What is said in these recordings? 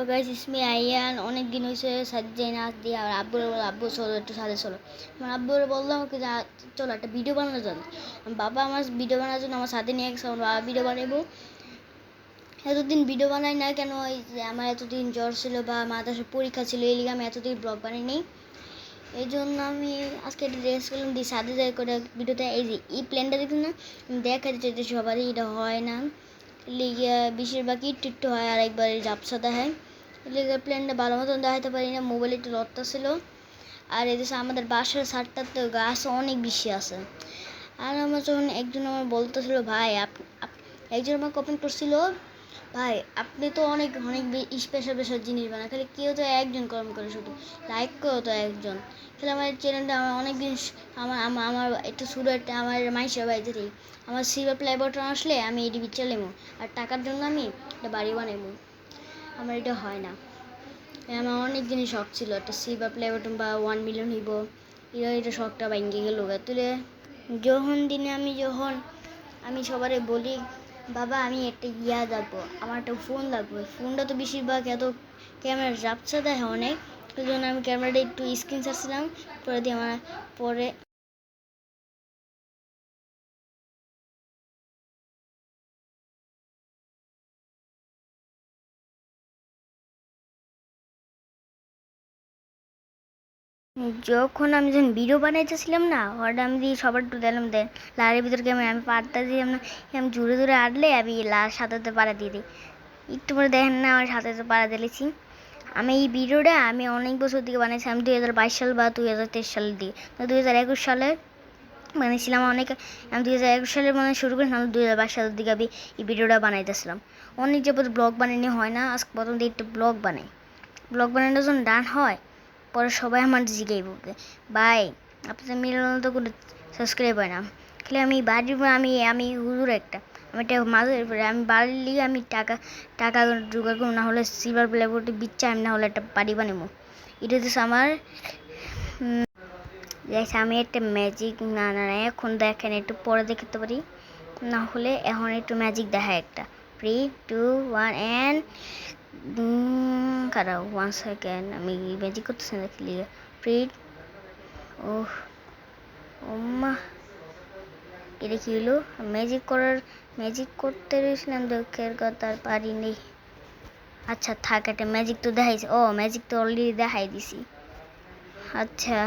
Guys ইসমি Ian অনেক দিন হয়েছে সাজ্জাই নাচ দিয়ে আর আব্বু চলো একটু সাথে চলো। আমার আব্বুর বললাম ওকে যে চলো একটা ভিডিও বানানো যান। বাবা আমার ভিডিও বানানোর জন্য আমার সাথে নিয়ে গেছে, আমার বাবা ভিডিও বানাবো। এতদিন ভিডিও বানাই না কেন, এই যে আমার এতদিন জ্বর ছিল বা মাথায় পরীক্ষা ছিল, এই লিগে আমি এতদিন ব্লগ বানাই নেই। এই জন্য আমি আজকে একটা ড্রেস করলাম দিয়ে সাথে যাই করে ভিডিওতে। এই যে এই প্ল্যানটা দেখুন না, দেখা যাচ্ছে সবারই এটা হয় না, লিগে বেশিরভাগ একটু হয় আর একবার জাপসা দেখায়। লিগে প্ল্যানটা ভালো মতন দেখাতে পারি না, মোবাইলে একটু লড়তা ছিল। আর এদেশে আমাদের বাসার ছাদটার তো গাছ অনেক বেশি আছে। আর আমার যখন একজন আমার বলতেছিল ভাই একজন আমার কমেন্ট করছিল, ভাই আপনি তো অনেক অনেক স্পেশাল স্পেশাল জিনিস বানান, খালি কেউ তো একজন কমেন্ট করে, শুধু লাইক করো তো একজন। তাহলে আমার চ্যানেলটা আমার অনেক দিন আমার আমার আমার একটু শুরু একটা আমার মাইসের বাড়িতে থেকে আমার সিলভার প্লে বাটন আসলে আমি এটি বিচার নেবো, আর টাকার জন্য আমি একটা বাড়ি বানাবো। আমার এটা হয় না। আমার অনেক দিনই শখ ছিল একটা সিলভার প্লে বাটন বা 1 মিলিয়ন হইব, এটা শখটা ভেঙে গেল। তুলে যখন আমি সবারে বলি বাবা আমি একটা যাবো, আমার একটা ফোন লাগবে, ফোনটা তো বেশিরভাগ এত ক্যামেরা ঝাপসা দেয় অনেক, ওই জন্য আমি ক্যামেরাটা একটু স্ক্রিন ছাড়ছিলাম। পরে দিয়ে আমার পরে যখন আমি যখন ভিডিও বানাইতেছিলাম না, হঠাৎ আমি দিয়ে সবার একটু দিলাম দেন লারের ভিতরে ক্যামেরা, আমি পারতা দিলাম না, আমি জোরে জোরে আটলে আমি লার সাথে পাড়া দিয়ে দিই। একটু পরে দেখেন না আমার সাথে পাড়া দিয়েছি। আমি এই ভিডিওটা আমি অনেক বছর দিকে বানিয়েছি, আমি 2022 সাল বা 2023 সালের দিকে, 2021 সালে বানিয়েছিলাম অনেক। আমি 2021 সালে মানে শুরু করেছিলাম, 2022 সালের দিকে আমি এই ভিডিওটা বানাইতেছিলাম। অনেক যাবত ব্লগ বানানো হয় না, আজকে প্রথম দিয়ে একটু ব্লগ বানানোর জন্য ডান হয়। পরে সবাই আমার জিজ্ঞাই বলবে ভাই আপনাদের মিলানো তো কোনো সাবস্ক্রাইব হয় না। খালি আমি বাড়ির আমি হুজুর একটা আমি একটা মাঝে আমি বাড়ির লিগে আমি টাকা জোগাড় করবো, না হলে সিলভার প্লে বাটন বিচ্ছা, আমি না হলে একটা বাড়ি বানাবো। এটা হচ্ছে আমার আমি একটা ম্যাজিক না এখন দেখেন, একটু পরে দেখতে পারি, না হলে এখন একটু ম্যাজিক দেখায় একটা 3 2 1 অ্যান্ড খারাপ 1 সেকেন্ড আমি ম্যাজিক করতেছি না দেখলি প্রিট। ওহ ওম্মা এটা কি হলো, ম্যাজিক করতে রয়েছিলাম, দুঃখের কথা আর পারিনি। আচ্ছা থাক, একটা ম্যাজিক তো দেখাইছে, ম্যাজিক তো অলরেডি দেখাই দিছি। আচ্ছা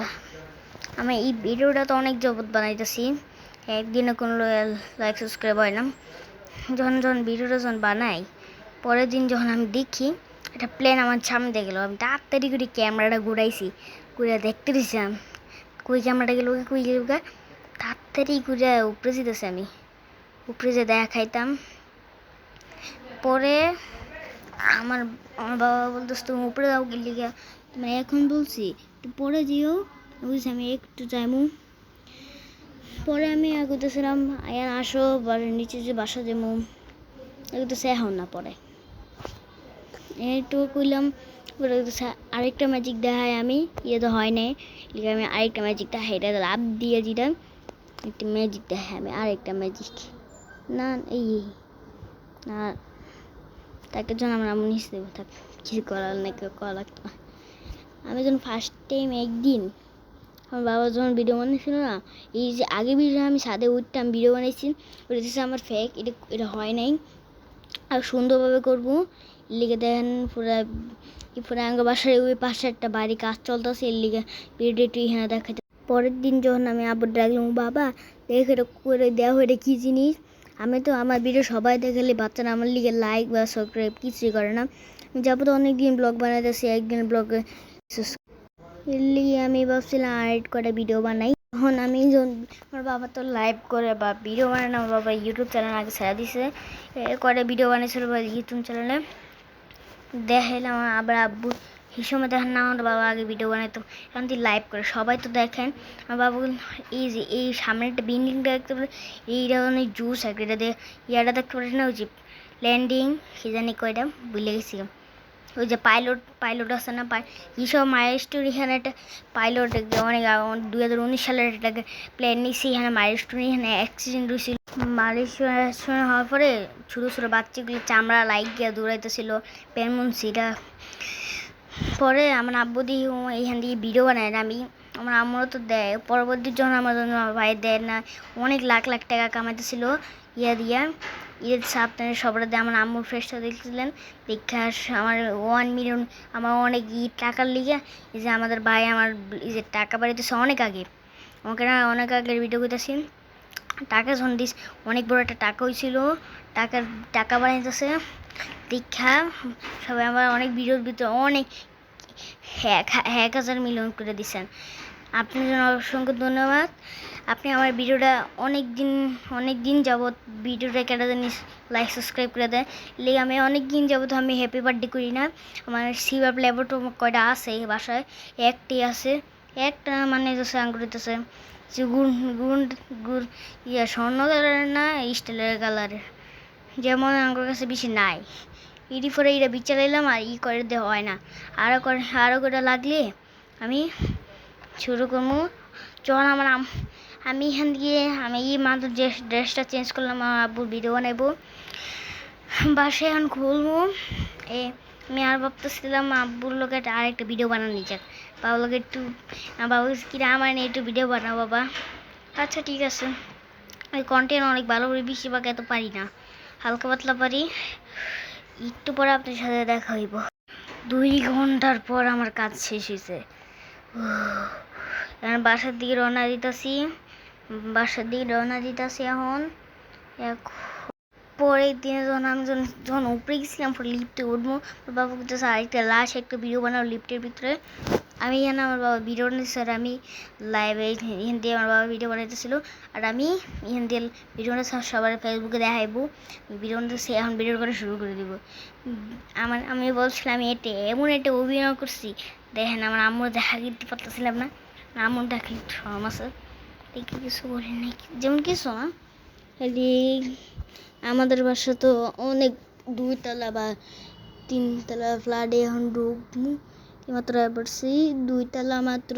আমি এই ভিডিওটা তো অনেক জগৎ বানাইতেছি, একদিনে কোনো লাইক সাবস্ক্রাইব হয় না। যখন ভিডিওটা বানাই, পরের দিন যখন আমি দেখি একটা প্লেন আমার সামনে দিয়ে গেলো, আমি তাড়াতাড়ি করে ক্যামেরাটা ঘুরে দেখতে দিয়েছিলাম কই ক্যামেরাটা গেল, কই গেল, তাড়াতাড়ি ঘুরে উপরে যেতেছি, আমি উপরে যে দেখাইতাম। পরে আমার বাবা বলতেছে তুমি উপরে যাও গেলি গা, তুমি এখন বলছি পরে যেও, বুঝছি আমি একটু যাইমু। পরে আমি এগোতেছিলাম, আয়ান আসো নিচে যে বাসা যাবো, এগোতেছে এখন না, পরে একটু কইলাম। আরেকটা ম্যাজিক দেখায়, আমি তো হয় নাই, আমি আরেকটা ম্যাজিক দেখাই, এটা লাভ দিয়ে যেটা একটা ম্যাজিক দেখায়, আমি আরেকটা ম্যাজিক না এই না তাকে জন্য আমরা নিচ দেবো, থাক কিছু করার না, কেউ করা লাগতো না। আমি যখন ফার্স্ট টাইম একদিন আমার বাবা যখন ভিডিও বানিয়েছিল না, এই যে আগে ভিডিও আমি ছাদে উঠতাম ভিডিও বানিয়েছি, ওটা হচ্ছে আমার ফেক, এটা হয় নাই, আর সুন্দরভাবে করবো লিগে দেখেন পুরো আঙ্গ বাসায় ওই পাশে একটা বাড়ি কাজ চলতেছে, এর লিগে ভিডিও একটু এখানে দেখাতে। পরের দিন যখন আমি আবার ডাকলাম বাবা দেখে এটা করে দেওয়া এটা কী জিনিস, আমি তো আমার ভিডিও সবাই দেখালে বাচ্চারা আমার লিগে লাইক বা সাবস্ক্রাইব কিছুই করে না। যাবো তো অনেক দিন ব্লগ বানাইতেছি, একদিন ব্লগে এর লিগে আমি ভাবছিলাম আর কটা ভিডিও বানাই। তখন আমি আমার বাবা তো লাইভ করে বা ভিডিও বানায় না, আমার বাবা ইউটিউব চ্যানেল আগে ছেড়ে দিছে, করে ভিডিও বানিয়েছিল বা ইউটিউব চ্যানেলে দেখাইলাম। আবার আব্বু এই সময় দেখেন না, আমার বাবা আগে ভিডিও বানাইতো, এখন তুই লাইভ করে সবাই তো দেখেন। আমার বাবু এই যে এই সামনে একটা বিল্ডিংটা দেখতে পারে, এইটা অনেক জুস আর এটা দিয়ে ইয়াটা দেখতে পারে না, ওই যে ল্যান্ডিং সে জানি কয়টা ভুলে গেছিলাম, ওই যে পাইলট আছে না, এইসব মায়ের স্টোরি, এখানে একটা পাইলট অনেক 2019 সালের একটা প্লেন নিয়েছি, এখানে মায়ের স্টোরি, এখানে অ্যাক্সিডেন্ট হয়েছিল। মায়ের হওয়ার পরে ছোটো ছোটো বাচ্চাগুলো চামড়া লাইক গিয়ে দৌড়াইতেছিল পেনমুন সিটা। পরে আমার আব্বু দিয়ে এইখান দিয়ে ভিডিও বানায় না, আমার আম্মুরও তো দেয়, পরবর্তী যখন আমার ভাই দেয় না, অনেক লাখ লাখ টাকা কামাইতেছিল দিয়া ঈদের সাপ্তাহে সবরা দিয়ে। আমার আম্মুর ফ্রেশটা দেখছিলেন, দেখা আমার 1 মিলিয়ন, আমার অনেক টাকার লিগে, এই যে আমাদের ভাই আমার এই যে টাকা বাড়িতেছে অনেক আগে, আমাকে না অনেক আগের ভিডিও করতেছি। টাকা যখন দিস অনেক বড় একটা টাকা হয়েছিল, টাকা বানাইতেছে দীক্ষা সবাই আমার অনেক ভিডিওর ভিতরে অনেক 1,000 মিলিয়ন করে দিচ্ছেন। আপনার জন্য অসংখ্য ধন্যবাদ। আপনি আমার ভিডিওটা অনেক দিন যাবৎ ভিডিওটা কেটে দেন, লাইক সাবস্ক্রাইব করে দেন। লিগে আমি অনেক দিন যাবৎ আমি হ্যাপি বার্থডে করি না। আমার সিভার ল্যাবরেটরি কয়টা আছে বাসায়, একটি আছে, একটা মানে যাচ্ছে আঙ্গুরিতেছে যে গুড় স্বর্ণ কালারের না স্টিলের কালারের, যেমন আমার কাছে বেশি নাই। ইডি পরে এটা বিচারাইলাম আর করে দেওয়া হয় না। আরও করে লাগলে আমি শুরু করবো। যখন আমি এখান দিয়ে আমি মাত্র যে ড্রেসটা চেঞ্জ করলাম, আমার আব্বুর ভিডিও বানাবো, বাসায় এখন খুলবো। আমি আর ভাবতেছিলাম আব্বুর লোকে আরেকটা ভিডিও বানানো যাক, বাবুর লোকে একটু, বাবু কিনা আমার নিয়ে একটু ভিডিও বানাও বাবা। আচ্ছা ঠিক আছে, ওই কন্টেন্ট অনেক ভালো করে বেশিরভাগ এত পারি না, হালকা পাতলা পারি। একটু পরে আপনার সাথে দেখা হইব। 2 ঘন্টার পর আমার কাজ শেষ হয়েছে। এখন বাসার দিকে রওনা দিতেছি এখন। পরের দিনে যখন উপরে গেছিলাম, পরে লিফটে উঠবো, বাবা বলতেছে আরেকটা লাশ একটা ভিডিও বানাবো লিফটের ভিতরে। আমি এখানে আমার বাবা ভিডিও বানাইছে, আর আমি লাইভে এখান দিয়ে আমার বাবা ভিডিও বানাইতেছিল, আর আমি এখান দিয়ে ভিডিওটা সবার ফেসবুকে দেখাইবো। ভিডিও বানাইতেছি, এখন ভিডিও করা শুরু করে দিব। আমি বলছিলাম আমি এমন একটা অভিনয় করছি, দেখেন আমার আম্মুর দেখা দিতে পারতেছিলাম না, আম্মুর দেখা শরম আছে, দেখি কিছু বলি নাই, যেমন কিছু না। আমাদের বাসা তো অনেক 2 তলা বা 3 তলা ফ্ল্যাটে এখন ঢুকবো মাত্র পড়ছি 2 তলা মাত্র,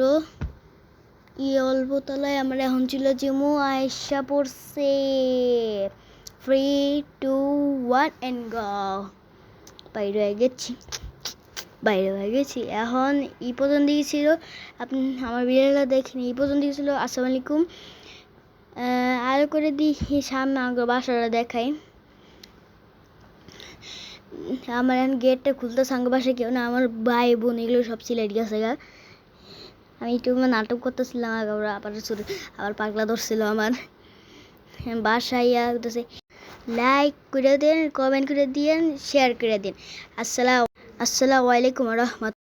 অল্প তলায় আমরা এখন ছিল যেমন আয়সা পড়ছে। 3, 2, 1 and go। বাইরে হয়ে গেছি এখন। এই পর্যন্ত ছিল, আপনি আমার ভিডিওটা দেখেন, এই পর্যন্ত ছিল। আসসালামু আলাইকুম। আরো করে দিই সামনে আমার বাসাটা দেখাই। আমার এখন গেটটা খুলতে সাঙ্গ বাসায় কেউ না, আমার ভাই বোন এগুলো সব সিলেট গেছে গা। আমি একটু নাটক করতেছিলাম, আবার পাগলা ধরছিল আমার। বাসায় লাইক করে দেন, কমেন্ট করে দিন, শেয়ার করে দিন। আসসালামু আলাইকুম রহমত।